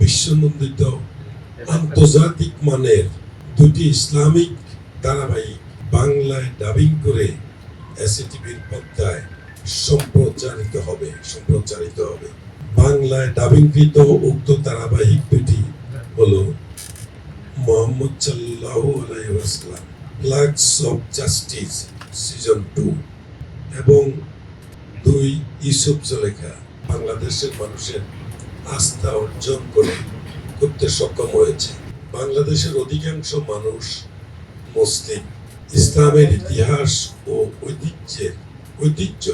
বিশ্বনন্দিত আন্তর্জাতিক মানের দুটি ইসলামিক ধারাবাহিক বাংলায় ডাবিং করে এসএটিভির পর্দায় সম্প্রচারিত হবে। বাংলায় ডাবিংকৃত উক্ত ধারাবাহিক দুটি হলো মুহাম্মদ সাল্লাল্লাহু আলাইহি ওয়াসাল্লাম ফ্ল্যাগস অফ জাস্টিস সিজন 2 এবং 2 ইউসুফ জুলেখা। বাংলাদেশের মানুষের আস্থা অর্জন করতে সক্ষম হয়েছে। বাংলাদেশের অধিকাংশ মানুষ মুসলিম। ইসলামের ইতিহাস ও ঐতিহ্য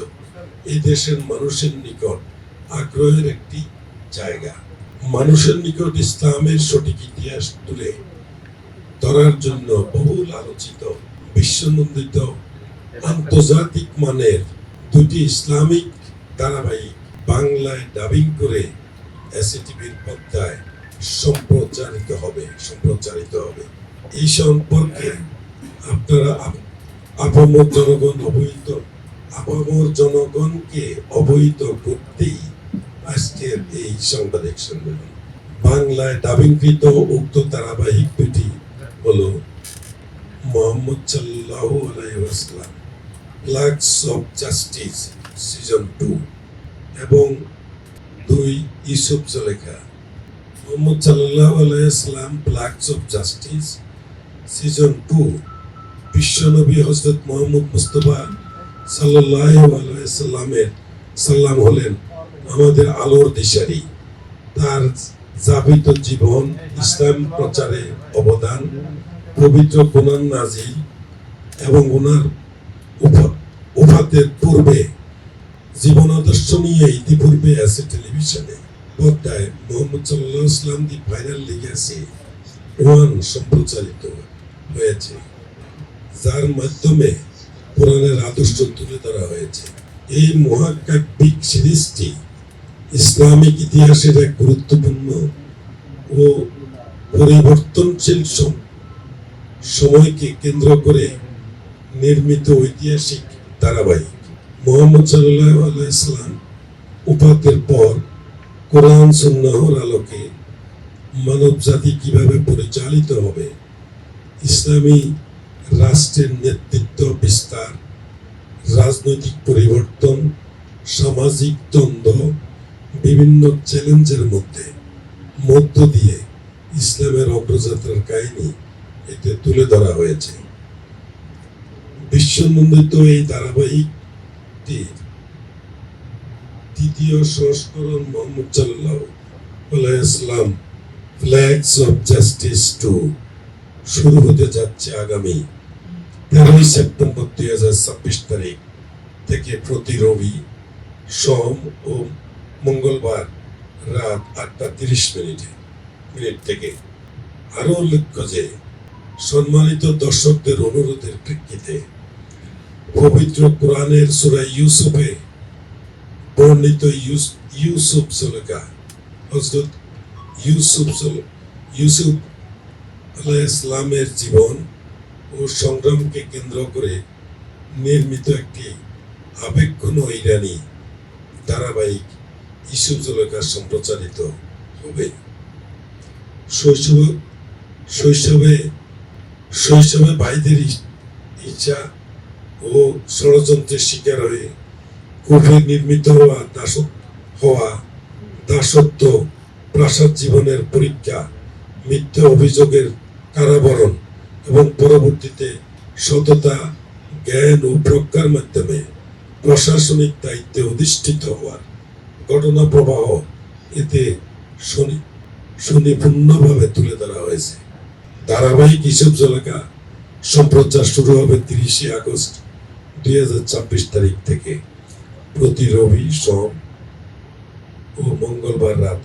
এই দেশের মানুষের নিকট আগ্রহের একটি জায়গা। মানুষের নিকট ইসলামের সঠিক ইতিহাস তুলে ধরার জন্য বহুল আলোচিত বিশ্বনন্দিত আন্তর্জাতিক মানের দুটি ইসলামিক ধারাবাহিক বাংলায় ডাবিং করে এসএটিভির পর্দায় সম্প্রচারিত হবে। এই সম্পর্কে আপনারা আপামর জনগণকে অবহিত করতেই আজকের এই সংবাদ সম্মেলন। বাংলায় ডাবিংকৃত উক্ত ধারাবাহিক দুটি হলো মুহাম্মদ সাল্লাল্লাহু আলাইহি ওয়াসাল্লাম ফ্ল্যাগস অফ জাস্টিস সিজন 2 এবং 2 ইউসুফ জুলেখা। মুহাম্মদ সাল্লাল্লাহু আলাইহি ওয়াসাল্লাম ফ্ল্যাগস অফ জাস্টিস সিজন 2 বিশ্বনবী হযরত মুহাম্মদ মুস্তাফা সাল্লাল্লাহু আলাইহি সাল্লাম হলেন আমাদের আলোর দিশারি। তার যাপিত জীবন, ইসলাম প্রচারে অবদান, পবিত্র কোরআন নাজিল এবং ওনার ওফাতের পূর্বে জীবন আদর্শ নিয়ে ইতিপূর্বে আছে টেলিভিশনে পর্দায় মুহাম্মদ সাল্লাল্লাহু আলাইহি ওয়াসাল্লাম দি ফাইনাল লিগ্যাসি 1 সম্প্রচারিত হয়েছে, যার মাধ্যমে কোরআনের আদর্শ তুলে ধরা হয়েছে। এই মহাকাব্যিক সিরিজটি ইসলামিক ইতিহাসের এক গুরুত্বপূর্ণ ও পরিবর্তনশীল সময়কে কেন্দ্র করে নির্মিত ঐতিহাসিক ধারাবাহিক। মুহাম্মদ সাল্লাল্লাহু আলাইহি ওয়াসাল্লাম ওফাতের পর কোরআন সুন্নাহর আলোকে মানব জাতি কিভাবে পরিচালিত হবে, ইসলামী রাষ্ট্রের নেতৃত্ব বিস্তার, রাজনৈতিক পরিবর্তন, সামাজিক দ্বন্দ্ব, বিভিন্ন চ্যালেঞ্জের মধ্য দিয়ে ইসলামের অগ্রযাত্রার কাহিনী এতে তুলে ধরা হয়েছে। বিশ্বনন্দিত এই ধারাবাহিকটির তৃতীয় সংস্করণ মুহাম্মদ সাল্লাল্লাহু আলাইহি ওয়াসাল্লাম ফ্ল্যাগস অফ জাস্টিস 2 শুরু হতে যাচ্ছে আগামী 13 সেপ্টেম্বর 2026 তারিখ থেকে প্রতি রবি, সোম ও মঙ্গলবার রাত 8:30 মিনিট থেকে। আরো উল্লেখ্য যে সম্মানিত দর্শকদের অনুরোধের প্রেক্ষিতে পবিত্র কোরআনের সূরা ইউসুফে বর্ণিত ইউসুফ জুলেখা হযরত ইউসুফ আলাইহিস সালামের জীবন ও সংগ্রামকে কেন্দ্র করে নির্মিত একটি আবেগঘন ইরানি ধারাবাহিক ইউসুফ জুলেখা সম্প্রচারিত হবে। শৈশবে ভাইদের ইচ্ছা ও ষড়যন্ত্রের শিকার হয়ে কুফে নির্মিত হওয়া দাসত্ব, প্রাসাদ জীবনের পরীক্ষা, মিথ্যা অভিযোগের কারাবরণ এবং পরবর্তীতে সততা, জ্ঞান ও প্রজ্ঞার মাধ্যমে প্রশাসনিক দায়িত্বে অধিষ্ঠিত হওয়ার ঘটনা প্রবাহ এতে সুনিপুণভাবে তুলে ধরা হয়েছে। ধারাবাহিক ইউসুফ জুলেখা সম্প্রচার শুরু হবে 30 আগস্ট 2026 তারিখ থেকে প্রতি রবি, সোম ও মঙ্গলবার রাত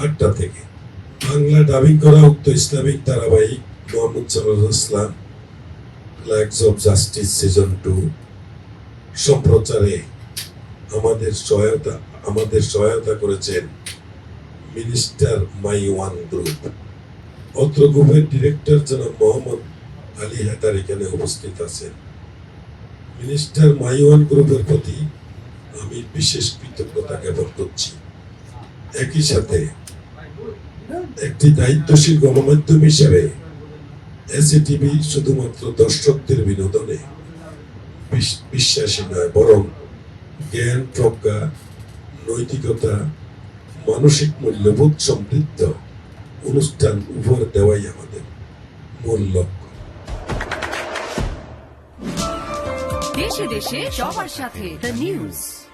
8টা থেকে। বাংলা ডাবিং করা উক্ত ইসলামিক ধারাবাহিক মুহাম্মদ সাল্লাল্লাহু আলাইহি ওয়াসাল্লাম ফ্ল্যাগস অফ জাস্টিস সিজন 2 সম্প্রচারে আমাদের সহায়তা করেছেন মিনিস্টার মাইওয়ান গ্রুপ। অত্র গ্রুপের ডিরেক্টর জনাব মোহাম্মদ আলী হায়দার এখানে উপস্থিত আছেন। মিনিস্টার মাইওয়ান গ্রুপের প্রতি আমি বিশেষ কৃতজ্ঞতা জ্ঞাপন করছি। একই সাথে একটি দায়িত্বশীল গণমাধ্যম হিসেবে এসিটিভি শুধুমাত্র দর্শকদের বিনোদনে বিশ্বাসী নয়, বরং জ্ঞান, প্রজ্ঞা, নৈতিকতা, মানসিক মূল্যবোধ সমৃদ্ধ অনুষ্ঠান উপহার দেওয়াই আমাদের মূল লক্ষ্য। দেশে দেশে সবার সাথে দ্য নিউজ।